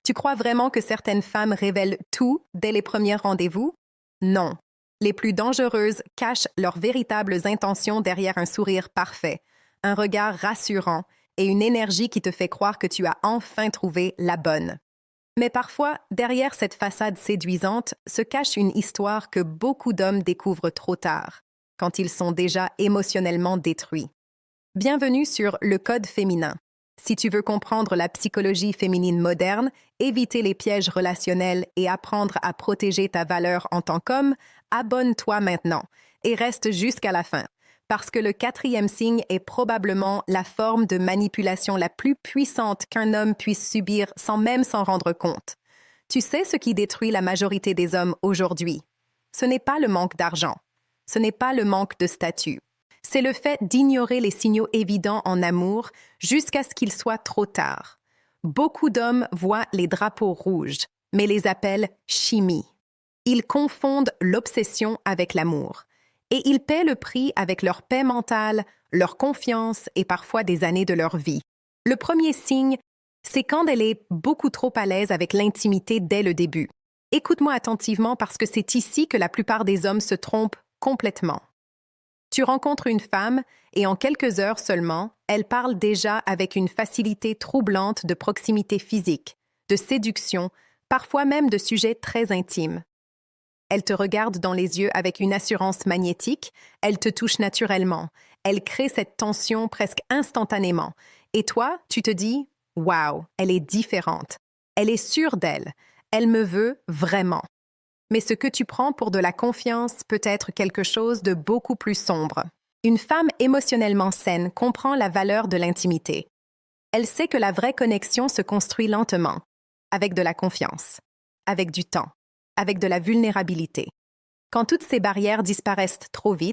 Tu crois vraiment que certaines femmes révèlent tout dès les premiers rendez-vous? Non. Les plus dangereuses cachent leurs véritables intentions derrière un sourire parfait, un regard rassurant et une énergie qui te fait croire que tu as enfin trouvé la bonne. Mais parfois, derrière cette façade séduisante se cache une histoire que beaucoup d'hommes découvrent trop tard, quand ils sont déjà émotionnellement détruits. Bienvenue sur Le Code féminin. Si tu veux comprendre la psychologie féminine moderne, éviter les pièges relationnels et apprendre à protéger ta valeur en tant qu'homme, abonne-toi maintenant et reste jusqu'à la fin, parce que le quatrième signe est probablement la forme de manipulation la plus puissante qu'un homme puisse subir sans même s'en rendre compte. Tu sais ce qui détruit la majorité des hommes aujourd'hui? Ce n'est pas le manque d'argent, ce n'est pas le manque de statut. C'est le fait d'ignorer les signaux évidents en amour jusqu'à ce qu'il soit trop tard. Beaucoup d'hommes voient les drapeaux rouges, mais les appellent chimie. Ils confondent l'obsession avec l'amour. Et ils paient le prix avec leur paix mentale, leur confiance et parfois des années de leur vie. Le premier signe, c'est quand elle est beaucoup trop à l'aise avec l'intimité dès le début. Écoute-moi attentivement parce que c'est ici que la plupart des hommes se trompent complètement. Tu rencontres une femme et en quelques heures seulement, elle parle déjà avec une facilité troublante de proximité physique, de séduction, parfois même de sujets très intimes. Elle te regarde dans les yeux avec une assurance magnétique, elle te touche naturellement, elle crée cette tension presque instantanément. Et toi, tu te dis « Wow, elle est différente, elle est sûre d'elle, elle me veut vraiment ». Mais ce que tu prends pour de la confiance peut être quelque chose de beaucoup plus sombre. Une femme émotionnellement saine comprend la valeur de l'intimité. Elle sait que la vraie connexion se construit lentement, avec de la confiance, avec du temps, avec de la vulnérabilité. Quand toutes ces barrières disparaissent trop vite,